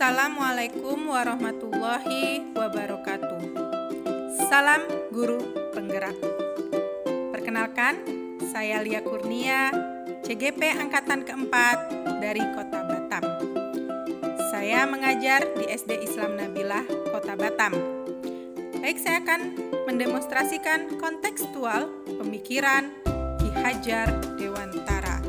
Assalamualaikum warahmatullahi wabarakatuh. Salam guru penggerak. Perkenalkan, saya Lia Kurnia, CGP Angkatan keempat dari Kota Batam. Saya mengajar di SD Islam Nabilah, Kota Batam. Baik, saya akan mendemonstrasikan kontekstual pemikiran Ki Hajar Dewantara.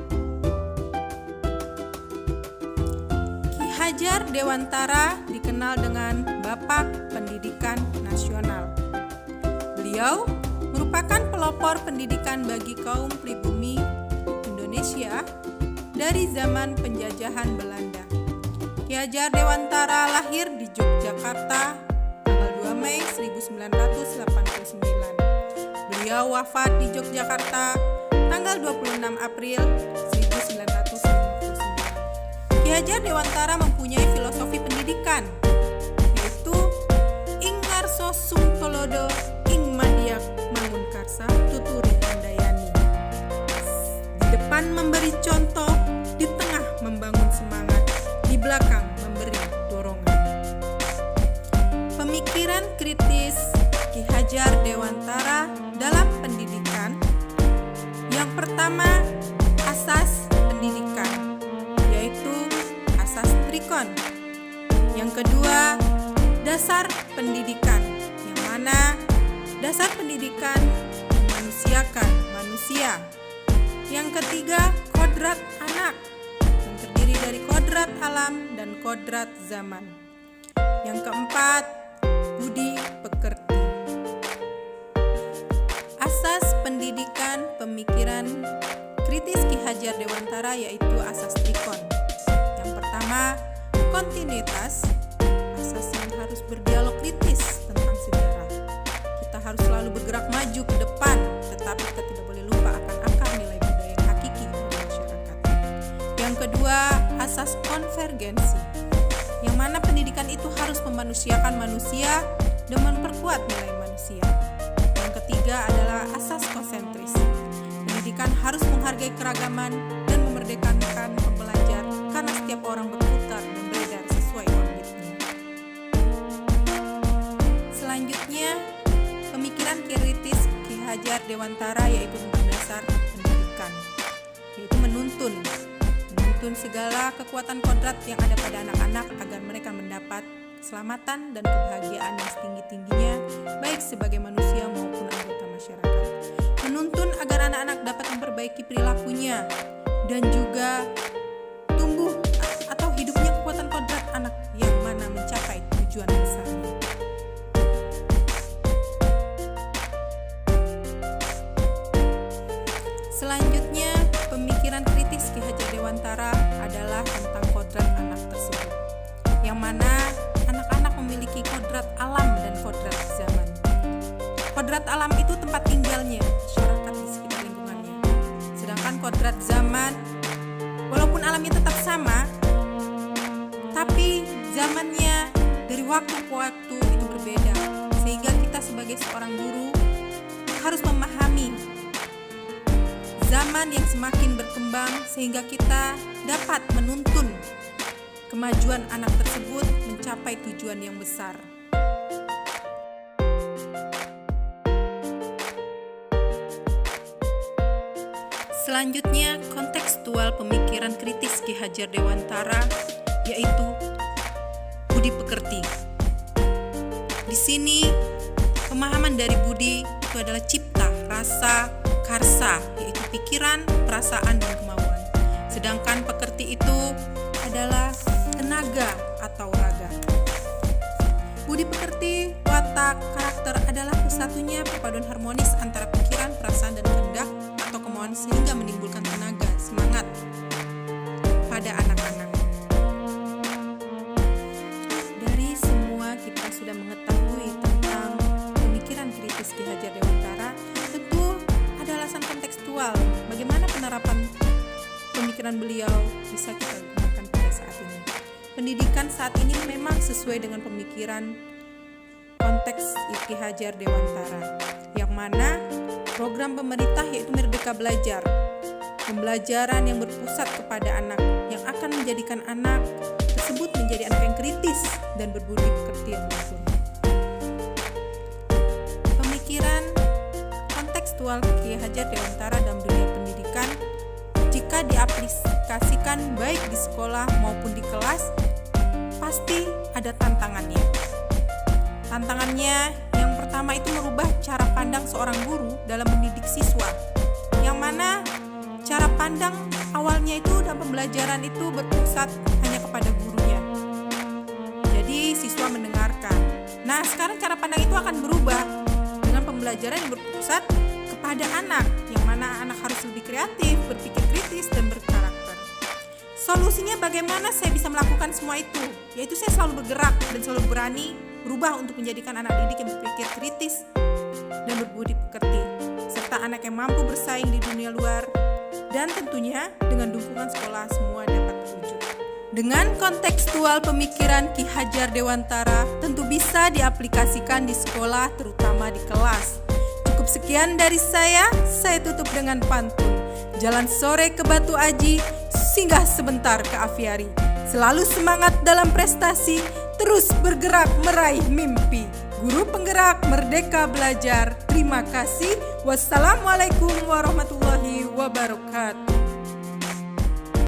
Ki Hajar Dewantara dikenal dengan Bapak Pendidikan Nasional. Beliau merupakan pelopor pendidikan bagi kaum pribumi Indonesia dari zaman penjajahan Belanda. Ki Hajar Dewantara lahir di Yogyakarta tanggal 2 Mei 1989. Beliau wafat di Yogyakarta tanggal 26 April 1959. Ki Hajar Dewantara mempunyai filosofi pendidikan, yaitu ing ngarso sungtolodo ing mandiak mangunkarsa tuturi handayani. Di depan memberi contoh, di tengah membangun semangat, di belakang memberi dorongan. Pemikiran kritis Ki Hajar Dewantara dalam pendidikan. Yang pertama, asas pendidikan, yaitu asas Trikon. Yang kedua, dasar pendidikan, yang mana dasar pendidikan memanusiakan manusia. Yang ketiga, kodrat anak, yang terdiri dari kodrat alam dan kodrat zaman. Yang keempat, budi pekerti. Asas pendidikan pemikiran kritis Ki Hajar Dewantara yaitu asas Trikon. Yang pertama, kontinuitas, asas yang harus berdialog kritis tentang sejarah. Kita harus selalu bergerak maju ke depan, tetapi kita tidak boleh lupa akan akar nilai budaya yang hakiki di masyarakat. Yang kedua, asas konvergensi, yang mana pendidikan itu harus memanusiakan manusia dan memperkuat nilai manusia. Yang ketiga adalah asas konsentris. Pendidikan harus menghargai keragaman dan memerdekakan pembelajar karena setiap orang berputar dan beredar sesuai orbitnya. Selanjutnya, pemikiran kritis Ki Hajar Dewantara yaitu tentang dasar pendidikan, yaitu menuntun segala kekuatan kodrat yang ada pada anak-anak agar mereka mendapat keselamatan dan kebahagiaan yang setinggi-tingginya baik sebagai manusia maupun anggota masyarakat. Menuntun agar anak-anak dapat memperbaiki perilakunya dan juga tumbuh atau hidupnya kekuatan kodrat anak yang mana mencapai tujuan besarnya. Selanjutnya, pemikiran kritis Ki Hajar Dewantara adalah tentang kodrat anak tersebut, yang mana anak-anak memiliki kodrat alam dan kodrat zaman. Kodrat alam itu tempat tinggalnya, masyarakat di sekitar lingkungannya. Sedangkan kodrat zaman, walaupun alamnya tetap sama, tapi zamannya dari waktu ke waktu itu berbeda. Sehingga kita sebagai seorang guru harus memahami zaman yang semakin berkembang sehingga kita dapat menuntun kemajuan anak tersebut mencapai tujuan yang besar. Selanjutnya, kontekstual pemikiran kritis Ki Hajar Dewantara yaitu budi pekerti. Di sini pemahaman dari budi itu adalah cipta, rasa, karsa, yaitu pikiran, perasaan, dan kemauan. Sedangkan pekerti itu adalah tenaga atau raga. Budi pekerti, watak, karakter adalah satunya perpaduan harmonis antara pikiran, perasaan, dan kehendak atau kemauan sehingga menimbulkan tenaga, semangat pada anak-anak. Dari semua kita sudah mengetahui tentang pemikiran kritis Ki Hajar Dewantara, tentu ada alasan kontekstual bagaimana penerapan pemikiran beliau bisa kita gunakan pada saat ini. Pendidikan saat ini memang sesuai dengan pemikiran konteks Ki Hajar Dewantara, yang mana program pemerintah yaitu Merdeka Belajar, pembelajaran yang berpusat kepada anak yang akan menjadikan anak tersebut menjadi anak yang kritis dan berbudi pekerti yang luhur. Pemikiran kontekstual Ki Hajar Dewantara dalam dunia pendidikan jika diaplikasikan baik di sekolah maupun di kelas pasti ada tantangannya. Tantangannya yang pertama itu merubah cara pandang seorang guru dalam mendidik siswa, yang mana cara pandang awalnya itu dalam pembelajaran itu berpusat hanya kepada gurunya. Jadi siswa mendengarkan. Nah, sekarang cara pandang itu akan berubah dengan pembelajaran yang berpusat kepada anak, yang mana anak harus lebih kreatif, berpikir kritis, dan berkarakter. Solusinya bagaimana saya bisa melakukan semua itu? Yaitu saya selalu bergerak dan selalu berani berubah untuk menjadikan anak didik yang berpikir kritis dan berbudi pekerti, serta anak yang mampu bersaing di dunia luar, dan tentunya dengan dukungan sekolah semua dapat terwujud. Dengan kontekstual pemikiran Ki Hajar Dewantara tentu bisa diaplikasikan di sekolah, terutama di kelas. Cukup sekian dari saya tutup dengan pantun. Jalan sore ke Batu Aji, singgah sebentar ke Aviari. Selalu semangat dalam prestasi, terus bergerak meraih mimpi. Guru penggerak Merdeka Belajar. Terima kasih. Wassalamualaikum warahmatullahi wabarakatuh.